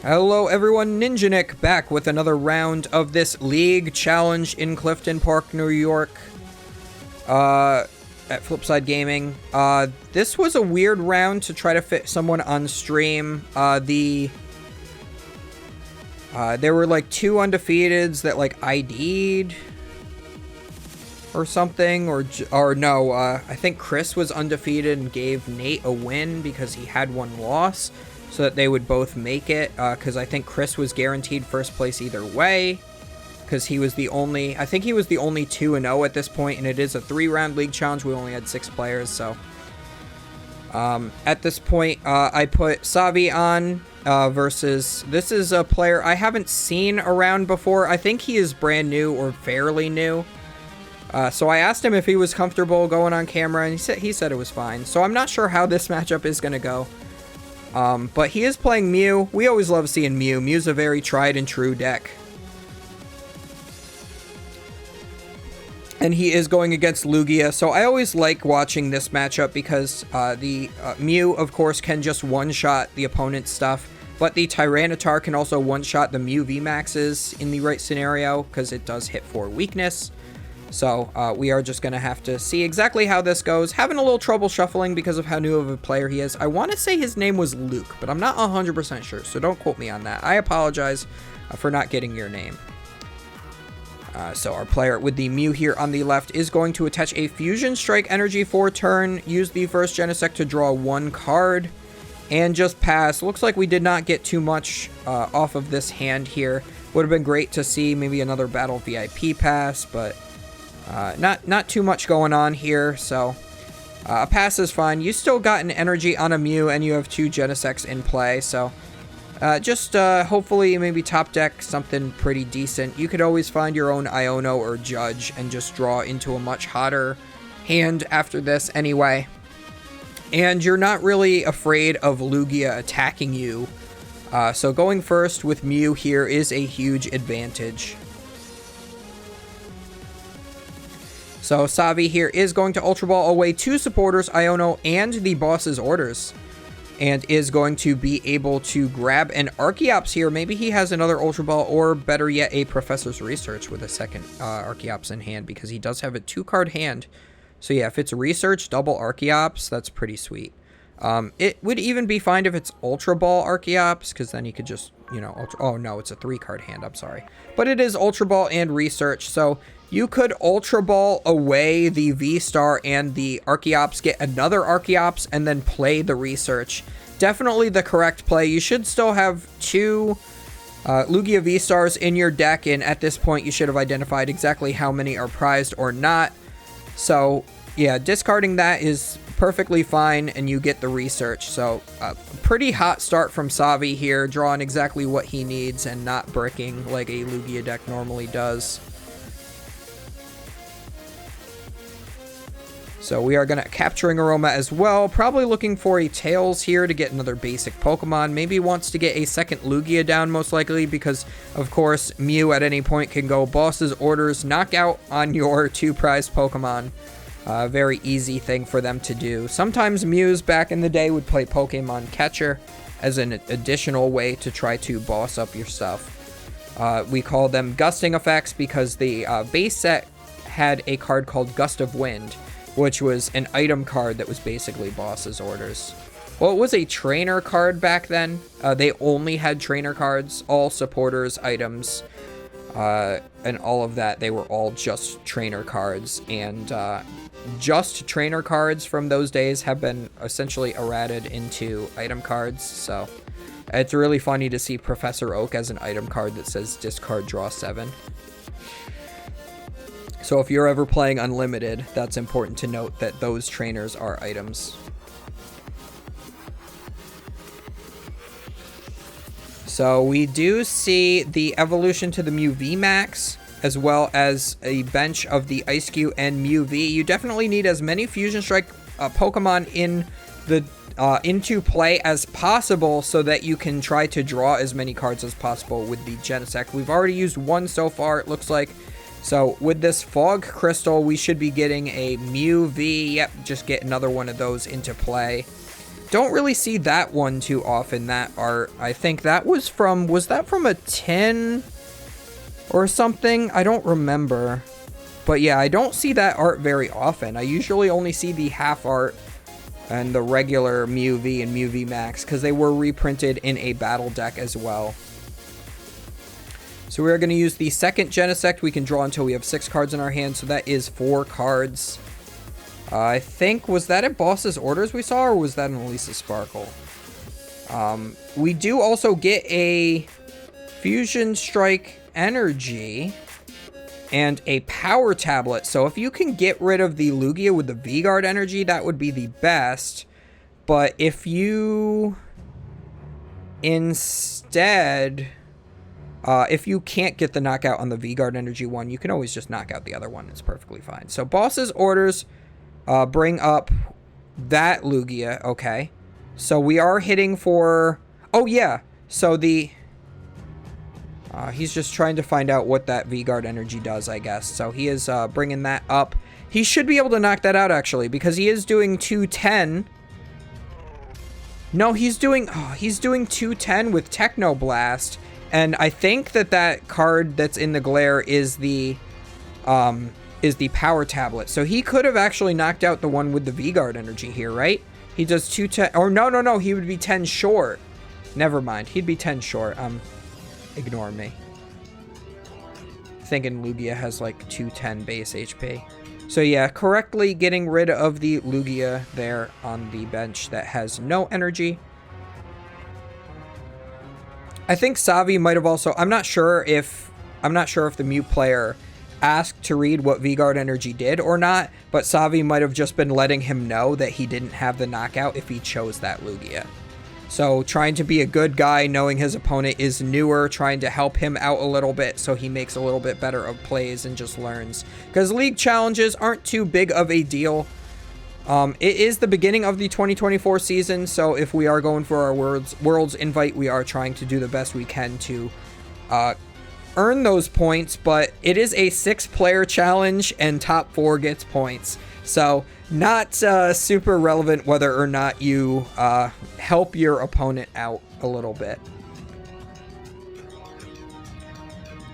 Hello everyone, Ninja Nick back with another round of this League Challenge in Clifton Park, New York, at Flipside Gaming. This was a weird round to try to fit someone on stream. There were like two undefeateds that like ID'd or something, or no, I think Chris was undefeated and gave Nate a win because he had one loss, so that they would both make it, because I think Chris was guaranteed first place either way, because he was the only, I think he was the only 2-0 at this point, and it is a 3-round league challenge. We only had 6 players, so at this point, I put Savi on versus, this is a player I haven't seen around before. I think he is brand new or fairly new. So I asked him if he was comfortable going on camera, and he said it was fine. So I'm not sure how this matchup is going to go. But he is playing Mew. We always love seeing Mew. Mew's a very tried and true deck. And he is going against Lugia, so I always like watching this matchup because the Mew, of course, can just one-shot the opponent's stuff, but the Tyranitar can also one-shot the Mew VMAXs in the right scenario because it does hit for weakness. So we are just going to have to see exactly how this goes. Having a little trouble shuffling because of how new of a player he is. I want to say his name was Luke, but I'm not 100% sure, so don't quote me on that. I apologize for not getting your name. So our player with the Mew here on the left is going to attach a Fusion Strike Energy for turn, use the first Genesect to draw 1 card, and just pass. Looks like we did not get too much off of this hand here. Would have been great to see maybe another Battle VIP pass, but not too much going on here, so a pass is fine. You still got an energy on a Mew, and you have 2 Genesects in play, so just hopefully maybe top deck something pretty decent. You could always find your own Iono or Judge and just draw into a much hotter hand after this anyway. And you're not really afraid of Lugia attacking you, so going first with Mew here is a huge advantage. So Savi here is going to Ultra Ball away 2 supporters, Iono and the boss's orders, and is going to be able to grab an Archeops here. Maybe he has another Ultra Ball, or better yet, a Professor's Research with a second Archeops in hand, because he does have a 2-card hand. So yeah, if it's Research, double Archeops, that's pretty sweet. It would even be fine if it's Ultra Ball Archeops, because then you could just, you know, oh no, it's a 3-card hand, I'm sorry. But it is Ultra Ball and Research, so you could Ultra Ball away the V-Star and the Archeops, get another Archeops, and then play the Research. Definitely the correct play. You should still have 2 Lugia V-Stars in your deck, and at this point you should have identified exactly how many are prized or not. So yeah, discarding that is perfectly fine, and you get the Research. So pretty hot start from Savi here, drawing exactly what he needs and not bricking like a Lugia deck normally does. So we are going to Capturing Aroma as well, probably looking for a Tails here to get another basic Pokemon. Maybe wants to get a second Lugia down most likely because, of course, Mew at any point can go Boss's Orders, knock out on your 2 prized Pokemon. Very easy thing for them to do. Sometimes Mews back in the day would play Pokemon Catcher as an additional way to try to boss up your stuff. We call them Gusting Effects because the base set had a card called Gust of Wind, which was an item card that was basically Boss's Orders. Well, it was a trainer card back then. They only had trainer cards, all supporters, items, and all of that. They were all just trainer cards, and just trainer cards from those days have been essentially errated into item cards, so it's really funny to see Professor Oak as an item card that says discard, draw 7. So if you're ever playing Unlimited, that's important to note that those trainers are items. So we do see the evolution to the Mew VMAX, as well as a bench of the Ice-Q and Mew V. You definitely need as many Fusion Strike Pokemon in the into play as possible so that you can try to draw as many cards as possible with the Genesect. We've already used 1 so far, it looks like. So with this Fog Crystal, we should be getting a Mew V. Yep, just get another one of those into play. Don't really see that one too often, that art. I think that was that from a tin or something? I don't remember. But yeah, I don't see that art very often. I usually only see the half art and the regular Mew V and Mew V Max, because they were reprinted in a battle deck as well. So we're going to use the second Genesect. We can draw until we have 6 cards in our hand, so that is 4 cards. I think, was that at Boss's Orders we saw, or was that in Elisa Sparkle? We do also get a Fusion Strike Energy and a Power Tablet. So if you can get rid of the Lugia with the V-Guard Energy, that would be the best. But if you instead, if you can't get the knockout on the V-Guard Energy one, you can always just knock out the other one. It's perfectly fine. So Boss's Orders bring up that Lugia. Okay. So we are hitting for... Oh, yeah. So the... he's just trying to find out what that V-Guard Energy does, I guess. So he is bringing that up. He should be able to knock that out, actually, because he is doing 210. No, he's doing 210 with Techno Blast. And I think that card that's in the glare is the Power Tablet. So he could have actually knocked out the one with the V-Guard Energy here, right? He does 210. Or no, he would be 10 short. Never mind. He'd be 10 short. Ignore me. Thinking Lugia has like 210 base HP. So yeah, correctly getting rid of the Lugia there on the bench that has no energy. I think Savi might have also... I'm not sure if the Mew player asked to read what V-Guard Energy did or not, but Savi might have just been letting him know that he didn't have the knockout if he chose that Lugia. So trying to be a good guy, knowing his opponent is newer, trying to help him out a little bit so he makes a little bit better of plays and just learns. Because league challenges aren't too big of a deal. It is the beginning of the 2024 season, so if we are going for our Worlds invite, we are trying to do the best we can to earn those points, but it is a 6-player challenge and top 4 gets points. So not super relevant whether or not you help your opponent out a little bit.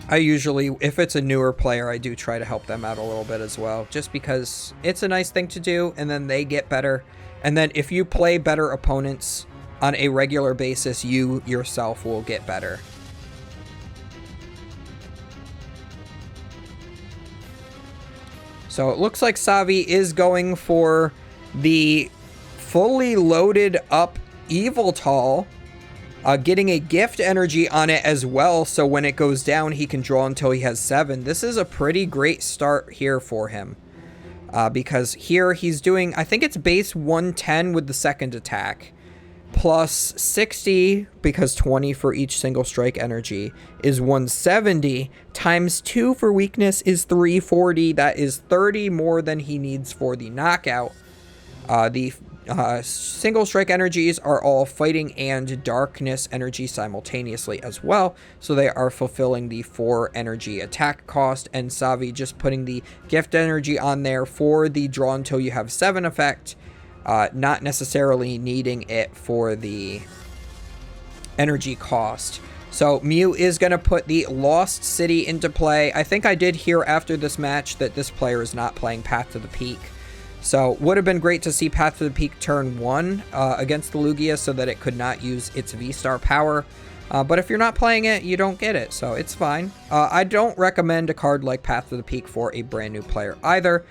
I usually, if it's a newer player, I do try to help them out a little bit as well, just because it's a nice thing to do, and then they get better. And then if you play better opponents on a regular basis, you yourself will get better. So it looks like Savi is going for the fully loaded up Evoltol, getting a gift energy on it as well, so when it goes down, he can draw until he has 7. This is a pretty great start here for him, because here he's doing, I think it's base 110 with the second attack, plus 60, because 20 for each single strike energy is 170, times 2 for weakness is 340. That is 30 more than he needs for the knockout. The single strike energies are all fighting and darkness energy simultaneously as well, so they are fulfilling the 4 energy attack cost, and Savi just putting the gift energy on there for the draw until you have 7 effect, not necessarily needing it for the energy cost. So Mew is going to put the Lost City into play. I think I did hear after this match that this player is not playing Path to the Peak. So would have been great to see Path to the Peak turn 1 against the Lugia so that it could not use its V-Star power. But if you're not playing it, you don't get it, so it's fine. I don't recommend a card like Path to the Peak for a brand new player either,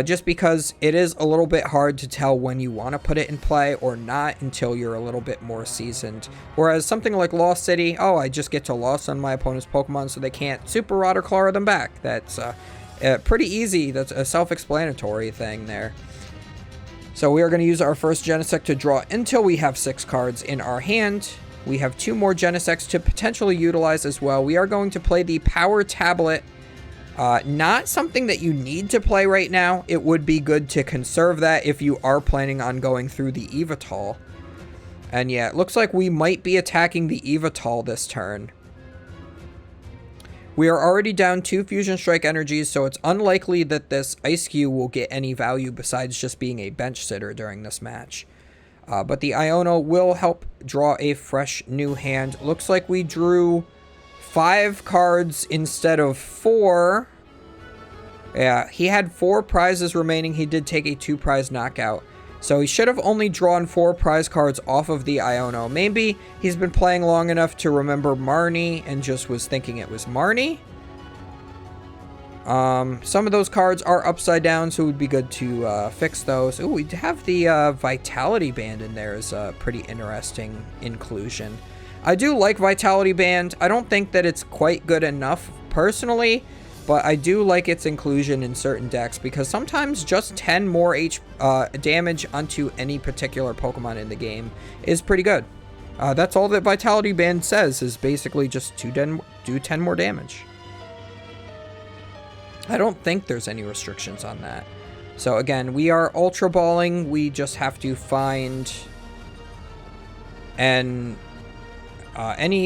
just because it is a little bit hard to tell when you want to put it in play or not until you're a little bit more seasoned. Whereas something like Lost City, oh, I just get to loss on my opponent's Pokemon so they can't Super Rod or Claw them back. That's pretty easy. That's a self-explanatory thing there. So we are going to use our first Genesect to draw until we have 6 cards in our hand. We have 2 more Genesects to potentially utilize as well. We are going to play the Power Tablet. Not something that you need to play right now. It would be good to conserve that if you are planning on going through the Evoltol. And yeah, it looks like we might be attacking the Evoltol this turn. We are already down 2 Fusion Strike energies, so it's unlikely that this Ice Cube will get any value besides just being a bench sitter during this match. But the Iono will help draw a fresh new hand. Looks like we drew 5 cards instead of 4. Yeah, he had 4 prizes remaining. He did take a 2-prize knockout. So he should have only drawn 4 prize cards off of the Iono. Maybe he's been playing long enough to remember Marnie and just was thinking it was Marnie. Some of those cards are upside down, so it would be good to fix those. Ooh, we have the Vitality Band in there as a pretty interesting inclusion. I do like Vitality Band. I don't think that it's quite good enough personally, but I do like its inclusion in certain decks because sometimes just 10 more damage onto any particular Pokemon in the game is pretty good. That's all that Vitality Band says, is basically just do 10 more damage. I don't think there's any restrictions on that. So again, we are Ultra Balling. We just have to find any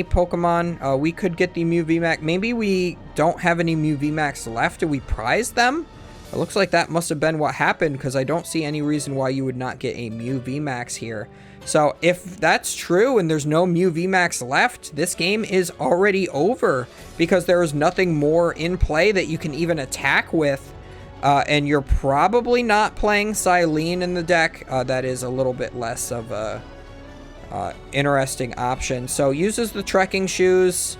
Pokemon. We could get the Mew VMAX. Maybe we don't have any Mew VMAX left. Did we prize them? It looks like that must have been what happened, because I don't see any reason why you would not get a Mew VMAX here. So if that's true and there's no Mew VMAX left, this game is already over, because there is nothing more in play that you can even attack with. And you're probably not playing Silene in the deck. That is a little bit less of a interesting option. So uses the trekking shoes.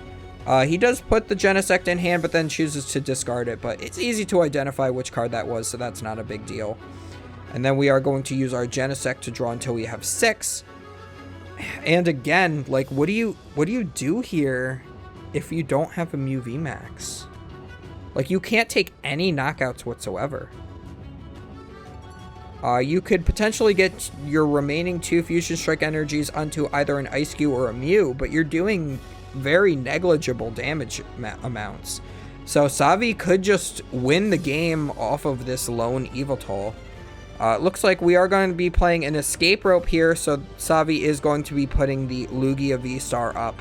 He does put the Genesect in hand, but then chooses to discard it. But it's easy to identify which card that was, so that's not a big deal. And then we are going to use our Genesect to draw until we have 6. And again, like, what do you do here if you don't have a Mew VMAX? Like, you can't take any knockouts whatsoever. You could potentially get your remaining 2 Fusion Strike energies onto either an Ice Cube or a Mew, but you're doing very negligible damage amounts. So Savi could just win the game off of this lone Yveltal. Looks like we are going to be playing an escape rope here, so Savi is going to be putting the Lugia V-Star up.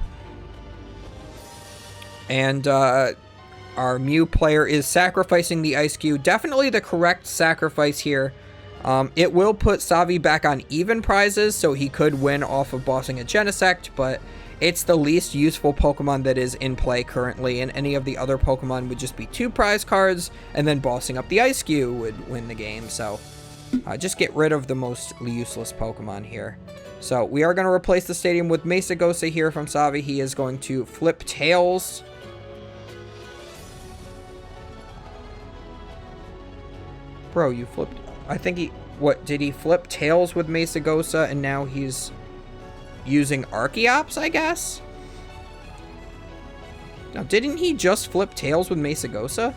And our Mew player is sacrificing the Ice Cube. Definitely the correct sacrifice here. It will put Savi back on even prizes, so he could win off of bossing a Genesect, but it's the least useful Pokemon that is in play currently, and any of the other Pokemon would just be 2 prize cards, and then bossing up the Ice Cube would win the game, so just get rid of the most useless Pokemon here. So we are going to replace the stadium with Mesagosa here from Savi. He is going to flip Tails. Bro, you flipped... I think he... What, did he flip Tails with Mesagosa and now he's using Archeops, I guess? Now, didn't he just flip Tails with Mesagosa?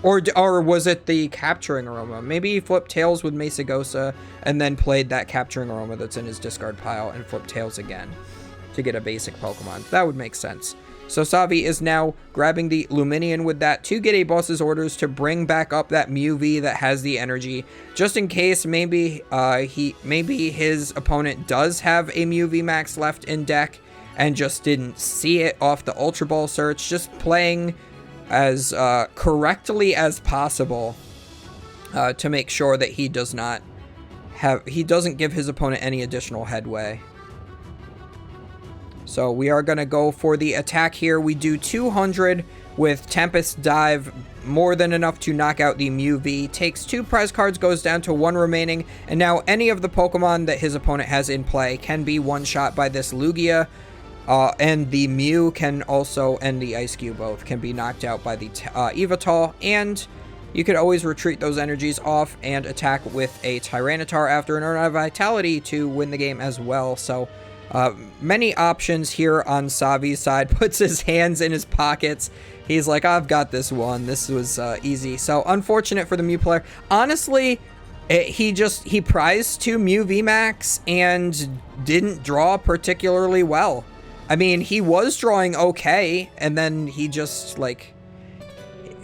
Or was it the Capturing Aroma? Maybe he flipped Tails with Mesagosa and then played that Capturing Aroma that's in his discard pile and flipped Tails again to get a basic Pokemon. That would make sense. So Savi is now grabbing the Luminion with that to get a boss's orders to bring back up that Mew V that has the energy, just in case maybe his opponent does have a Mew V Max left in deck and just didn't see it off the Ultra Ball search. Just playing as correctly as possible to make sure that he doesn't give his opponent any additional headway. So we are going to go for the attack here. We do 200 with Tempest Dive, more than enough to knock out the Mew V. Takes 2 prize cards, goes down to 1 remaining, and now any of the Pokemon that his opponent has in play can be one-shot by this Lugia. And the Mew can also, and the Ice Cube both, can be knocked out by the Yveltal, and you could always retreat those energies off and attack with a Tyranitar after an Earn of Vitality to win the game as well. So many options here on Savi's side. Puts his hands in his pockets. He's like, I've got this one. This was easy. So unfortunate for the Mew player. Honestly, he prized 2 Mew VMAX and didn't draw particularly well. I mean, he was drawing okay, and then he just, like,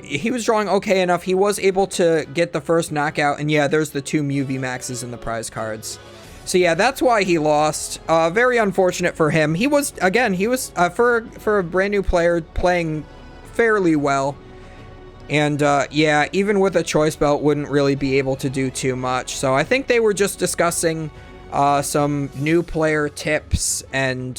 he was drawing okay enough. He was able to get the first knockout, and yeah, there's the 2 Mew VMAXs in the prize cards. So yeah, that's why he lost. Very unfortunate for him. He was, again, for a brand new player, playing fairly well. And yeah, even with a choice belt, wouldn't really be able to do too much. So I think they were just discussing some new player tips and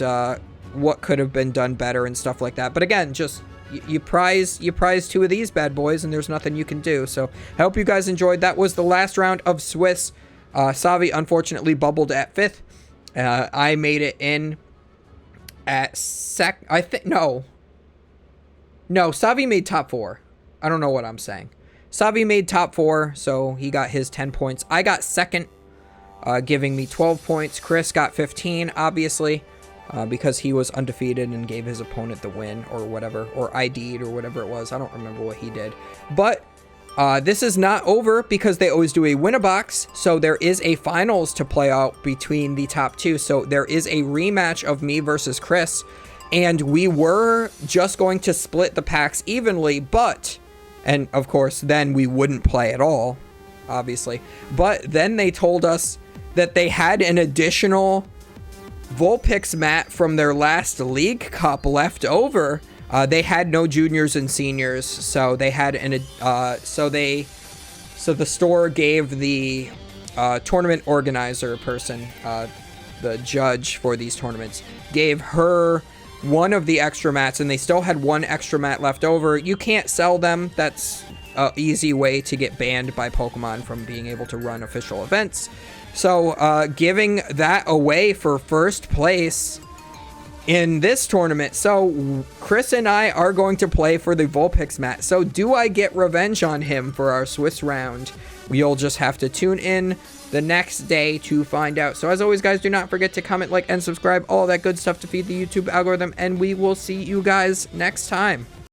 what could have been done better and stuff like that. But again, just you prize 2 of these bad boys, and there's nothing you can do. So I hope you guys enjoyed. That was the last round of Swiss. Savi unfortunately bubbled at 5th. I made it in at no, Savi made top 4. I don't know what I'm saying. Savi made top 4, so he got his 10 points. I got 2nd, giving me 12 points. Chris got 15, obviously, because he was undefeated and gave his opponent the win or whatever, or ID'd or whatever it was. I don't remember what he did. But this is not over because they always do a win-a-box, so there is a finals to play out between the top 2. So there is a rematch of me versus Chris, and we were just going to split the packs evenly, but, and of course, then we wouldn't play at all, obviously. But then they told us that they had an additional Vulpix mat from their last League Cup left over. They had no juniors and seniors, so they had so the store gave the tournament organizer person, the judge for these tournaments, gave her one of the extra mats, and they still had 1 extra mat left over. You can't sell them. That's an easy way to get banned by Pokemon from being able to run official events. So giving that away for first place in this tournament. So Chris and I are going to play for the Vulpix mat. So do I get revenge on him for our Swiss round? You'll just have to tune in the next day to find out. So as always, guys, do not forget to comment, like, and subscribe. All that good stuff to feed the YouTube algorithm. And we will see you guys next time.